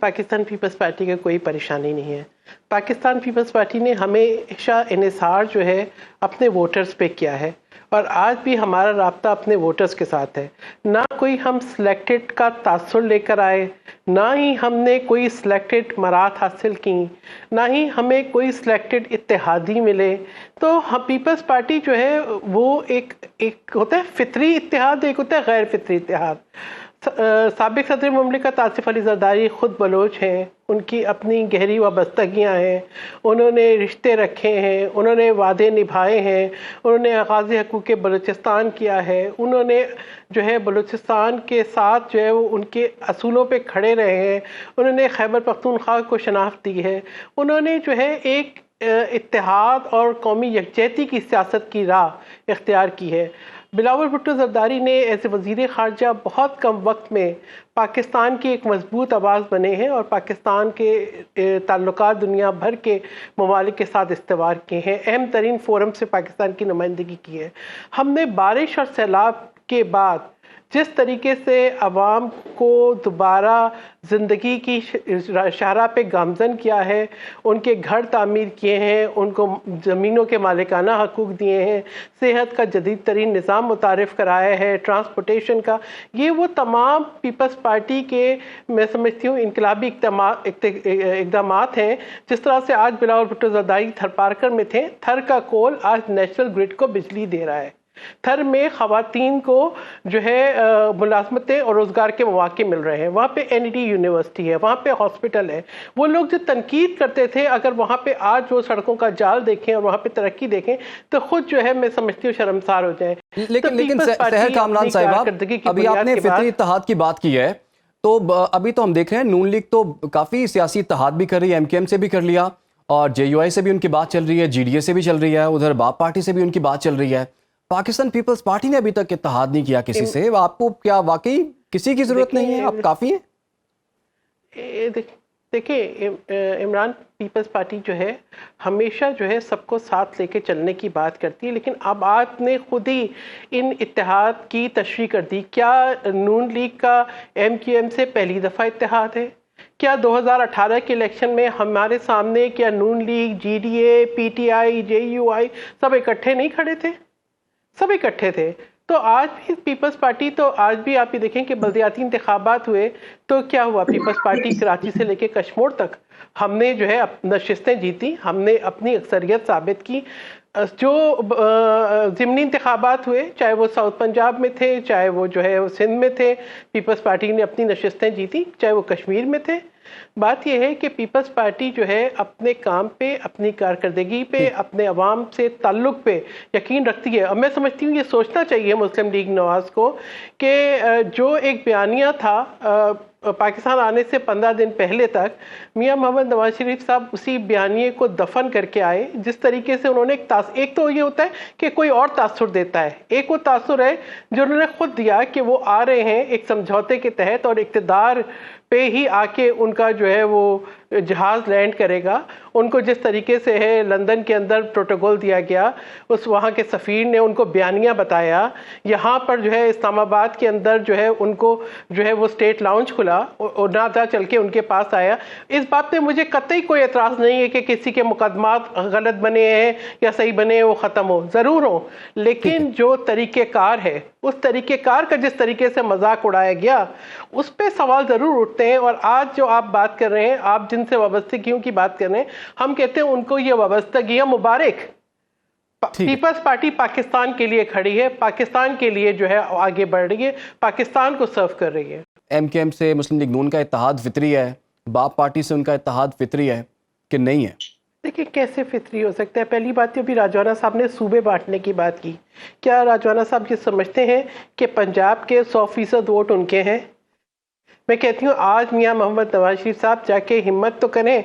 Pakistan peoples party का कोई परेशानी नहीं है। पाकिस्तान पीपल्स पार्टी ने हमेशा इन्हिसार जो है अपने वोटर्स पे किया है और आज भी हमारा राब्ता अपने वोटर्स के साथ है। ना कोई हम सिलेक्टेड का तासुर लेकर आए, ना ही हमने कोई सिलेक्टेड मराहत हासिल की, ना ही हमें कोई सिलेक्टेड इत्तेहादी मिले। तो हम पीपल्स पार्टी जो है वो एक होता है फितरी इत्तेहाद, एक होता है गैर फितरी इत्तेहाद। साबिक सदर मुमलिकत आसिफ अली जरदारी ख़ुद बलोच हैं, उनकी अपनी गहरी वाबस्तगियाँ हैं, उन्होंने रिश्ते रखे हैं, उन्होंने वादे निभाए हैं, उन्होंने आगाज़ हकूक़ बलूचिस्तान किया है, उन्होंने जो है बलूचिस्तान के साथ जो है वो उनके असूलों पे खड़े रहे हैं, उन्होंने खैबर पख्तूनख्वा को शनाख्त दी है, उन्होंने जो है एक इत्तेहाद और कौमी यकजहती की सियासत की राह इख्तियार की है। बिलावल भुट्टो जरदारी ने ऐसे वज़ीर ख़ारजा बहुत कम वक्त में पाकिस्तान की एक मजबूत आवाज़ बने हैं और पाकिस्तान के ताल्लुकात दुनिया भर के ममालिक के साथ इस्तेवार किए हैं, अहम तरीन फोरम से पाकिस्तान की नुमाइंदगी की है। हमने बारिश और सैलाब के बाद जिस तरीके से अवाम को दोबारा ज़िंदगी की शाहराह पे गामज़न किया है, उनके घर तामीर किए हैं, उनको ज़मीनों के मालिकाना हकूक़ दिए हैं, सेहत का जदीद तरीन निज़ाम मुतारिफ़ कराया है, ट्रांसपोर्टेशन का, ये वो तमाम पीपल्स पार्टी के मैं समझती हूँ इनकलाबी इक़दामात हैं। जिस तरह से आज बिलावल भुट्टो जरदारी थरपारकर में थे, थर का कोल आज नेशनल ग्रिड को बिजली दे रहा है। थर में ख़वातीन को जो है मुलाज़मतें और रोज़गार के मौक़े मिल रहे हैं, वहाँ पे एनईडी यूनिवर्सिटी है, वहाँ पे हॉस्पिटल है। वो लोग जो तनकीद करते थे, अगर वहाँ पे आज वो सड़कों का जाल देखें और वहाँ पे तरक्की देखें तो खुद जो है मैं समझती हूँ शर्मसार हो जाए। लेकिन सहर कामरान साहिबा, अभी आपने फितरी इत्तेहाद की बात की है, तो अभी तो हम देख रहे हैं नून लीग तो काफ़ी सियासी इत्तेहाद भी कर रही है, एमकेएम से भी कर लिया और जेयूआई से भी उनकी बात चल रही है, जीडीए से भी चल रही है, उधर बाप पार्टी से भी उनकी बात चल रही है। पाकिस्तान पीपल्स पार्टी ने अभी तक इत्तेहाद नहीं किया किसी से। आपको क्या वाकई किसी की जरूरत नहीं है, आप काफी हैं? देखिए इमरान, पीपल्स पार्टी जो है हमेशा जो है सबको साथ लेके चलने की बात करती है, लेकिन अब आपने खुद ही इन इत्तेहाद की तशरीह कर दी। क्या नून लीग का एमक्यूएम से पहली दफ़ा इत्तेहाद है? क्या 2018 के इलेक्शन में हमारे सामने क्या नून लीग, जीडीए, पीटीआई, जेयूआई सब इकट्ठे नहीं खड़े थे? सब इकट्ठे थे। तो आज भी पीपल्स पार्टी, तो आज भी आप ये देखें कि बल्दियाती इंतखाबात हुए तो क्या हुआ, पीपल्स पार्टी कराची से लेके कश्मीर तक हमने जो है नशिस्तें जीती, हमने अपनी अक्सरियत साबित की। जो ज़िमनी इंतखाबात हुए, चाहे वो साउथ पंजाब में थे, चाहे वो जो है वो सिंध में थे, पीपल्स पार्टी ने अपनी नशिस्तें जीती, चाहे वो कश्मीर में थे। बात यह है कि पीपल्स पार्टी जो है अपने काम पे, अपनी कारकर्दगी पे, अपने अवाम से ताल्लुक़ पे यकीन रखती है। और मैं समझती हूँ ये सोचना चाहिए मुस्लिम लीग नवाज़ को कि जो एक बयानिया था पाकिस्तान आने से 15 दिन पहले तक, मियां मोहम्मद नवाज शरीफ साहब उसी बयानिए को दफन करके आए। जिस तरीके से उन्होंने एक तो ये होता है कि कोई और तासुर देता है, एक वो तासुर है जो उन्होंने खुद दिया कि वो आ रहे हैं एक समझौते के तहत और इक़्तिदार पे ही आके उनका जो है वो जहाज़ लैंड करेगा। उनको जिस तरीके से है लंदन के अंदर प्रोटोकॉल दिया गया, उस वहाँ के सफ़ीर ने उनको बयानिया बताया, यहाँ पर जो है इस्लामाबाद के अंदर जो है उनको जो है वो स्टेट लाउंज खुला और नादा चल के उनके पास आया। इस बात पे मुझे कतई कोई एतराज़ नहीं है कि किसी के मुकदमात गलत बने हैं या सही बने हैं वो ख़त्म हो, ज़रूर हो, लेकिन जो तरीक़ेकार है उस तरीक़ेकार का जिस तरीके से मजाक उड़ाया गया उस पर सवाल ज़रूर उठते हैं। और आज जो आप बात कर रहे हैं, आप जिनसे वाबस्तगियों की बात कर रहे हैं, हम कहते हैं उनको ये वाबस्तगियाँ मुबारक। पीपल्स पार्टी पाकिस्तान के लिए खड़ी है, पाकिस्तान के लिए जो है आगे बढ़ रही है, पाकिस्तान को सर्व कर रही है। एमकेएम से मुस्लिम लीग नून का इत्तेहाद फितरी है, बाप पार्टी से उनका इत्तेहाद फितरी है कि नहीं है? देखिए कैसे फितरी हो सकता है। पहली बात तो अभी राजवाना साहब ने सूबे बांटने की बात की। क्या राजवाना साहब ये समझते हैं कि पंजाब के 100% वोट उनके हैं? मैं कहती हूँ आज मियां मोहम्मद नवाज शरीफ साहब जाके हिम्मत तो करें,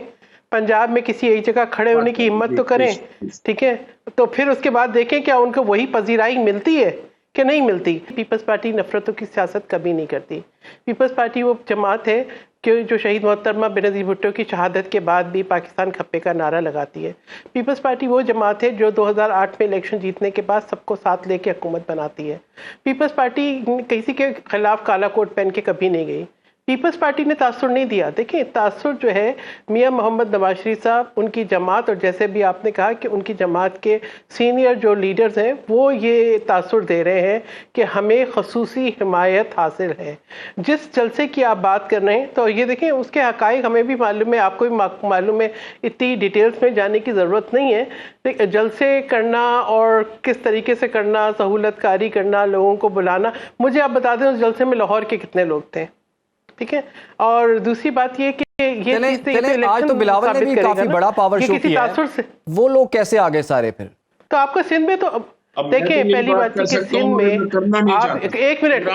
पंजाब में किसी एक जगह खड़े होने की हिम्मत तो करें, ठीक है? तो फिर उसके बाद देखें क्या उनको वही पजीराई मिलती है कि नहीं मिलती। पीपल्स पार्टी नफरतों की सियासत कभी नहीं करती। पीपल्स पार्टी वो जमात है कि जो शहीद मोहतरमा बेनज़ीर भुट्टो की शहादत के बाद भी पाकिस्तान खप्पे का नारा लगाती है। पीपल्स पार्टी वो जमात है जो 2008 में इलेक्शन जीतने के बाद सबको साथ लेके हुकूमत बनाती है। पीपल्स पार्टी किसी के खिलाफ काला कोट पहन के कभी नहीं गई। پیپلز پارٹی نے تاثر نہیں دیا. دیکھیں تاثر جو ہے میاں محمد نواز شریف صاحب, ان کی جماعت, اور جیسے بھی آپ نے کہا کہ ان کی جماعت کے سینئر جو لیڈرز ہیں وہ یہ تاثر دے رہے ہیں کہ ہمیں خصوصی حمایت حاصل ہے. جس جلسے کی آپ بات کر رہے ہیں تو یہ دیکھیں اس کے حقائق ہمیں بھی معلوم ہے, آپ کو بھی معلوم ہے, اتنی ڈیٹیلز میں جانے کی ضرورت نہیں ہے. جلسے کرنا اور کس طریقے سے کرنا, سہولت کاری کرنا, لوگوں کو بلانا, مجھے آپ بتا دیں اس جلسے میں لاہور کے کتنے لوگ تھے, ٹھیک ہے. اور دوسری بات یہ کہ یہ آج تو بلاول نے بھی کافی بڑا پاور شو کیا ہے, وہ لوگ کیسے آگے سارے پھر؟ تو آپ کو سندھ میں تو دیکھیں پہلی بات کہ سندھ میں آپ ایک منٹ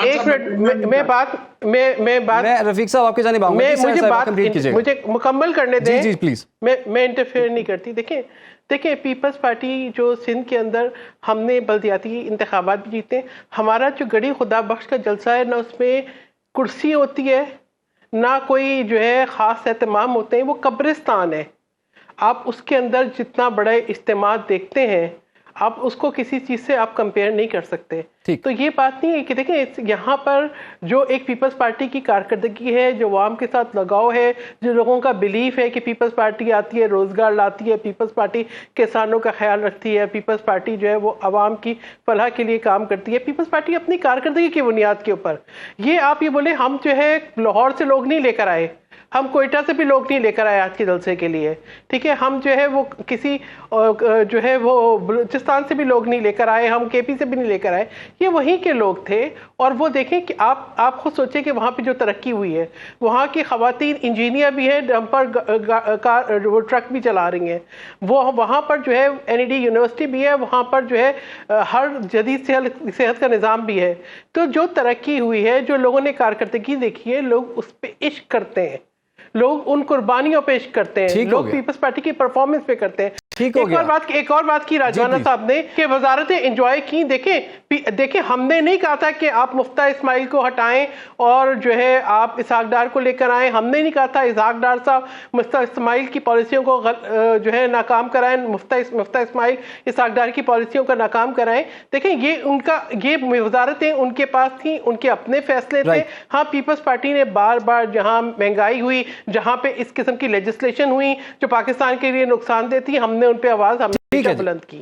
میں رفیق صاحب آپ کے جانب آؤں گا, مجھے مکمل کرنے دیں. جی پلیز, میں انٹرفیئر نہیں کرتی. دیکھیں پیپلز پارٹی جو سندھ کے اندر ہم نے بلدیاتی انتخابات بھی جیتے, ہمارا جو گڑھی خدا بخش کا جلسہ ہے نہ اس میں کرسی ہوتی ہے نہ کوئی جو ہے خاص اہتمام ہوتے ہیں, وہ قبرستان ہے. آپ اس کے اندر جتنا بڑا اجتماع دیکھتے ہیں آپ اس کو کسی چیز سے آپ کمپیئر نہیں کر سکتے. تو یہ بات نہیں ہے کہ دیکھیں یہاں پر جو ایک پیپلز پارٹی کی کارکردگی ہے, جو عوام کے ساتھ لگاؤ ہے, جو لوگوں کا بلیف ہے کہ پیپلز پارٹی آتی ہے روزگار لاتی ہے, پیپلز پارٹی کسانوں کا خیال رکھتی ہے, پیپلز پارٹی جو ہے وہ عوام کی فلاح کے لیے کام کرتی ہے, پیپلز پارٹی اپنی کارکردگی کی بنیاد کے اوپر. یہ آپ یہ بولیں ہم جو ہے لاہور سے لوگ نہیں لے کر آئے, ہم کوئٹہ سے بھی لوگ نہیں لے کر آئے آج کے جلسے کے لیے, ٹھیک ہے. ہم جو ہے وہ کسی جو ہے وہ بلوچستان سے بھی لوگ نہیں لے کر آئے, ہم کے پی سے بھی نہیں لے کر آئے, یہ وہیں کے لوگ تھے. اور وہ دیکھیں کہ آپ خود سوچیں کہ وہاں پہ جو ترقی ہوئی ہے, وہاں کی خواتین انجینئر بھی ہیں, ڈمپر وہ ٹرک بھی چلا رہی ہیں, وہ وہاں پر جو ہے NED یونیورسٹی بھی ہے, وہاں پر جو ہے ہر جدید صحت کا نظام بھی ہے. تو جو ترقی ہوئی ہے, جو لوگوں نے کارکردگی دیکھی ہے, لوگ اس پہ عشق کرتے ہیں, لوگ ان قربانیوں پیش کرتے ہیں, لوگ پیپلز پارٹی کی پرفارمنس پہ کرتے ہیں. ایک اور بات کی راجوانہ صاحب نے کہ وزارتیں انجوائے کی. دیکھیں ہم نے نہیں کہا تھا کہ آپ مفتیٰ اسماعیل کو ہٹائیں اور جو ہے آپ اسحاق ڈار کو لے کر آئیں. ہم نے نہیں کہا تھا اسحاق ڈار صاحب مفتیٰ اسماعیل کی پالیسیوں کو جو ہے ناکام کرائیں, مفتیٰ اسماعیل اسحاق ڈار کی پالیسیوں کا ناکام کرائیں. دیکھیں یہ وزارتیں ان کے پاس تھیں, ان کے اپنے فیصلے تھے. ہاں پیپلز پارٹی نے بار بار جہاں مہنگائی ہوئی, جہاں پہ اس قسم کی لیجسلیشن ہوئی جو پاکستان کے لیے نقصان دہ تھی, ہم نے ان پہ آواز ہمیشہ بلند کی.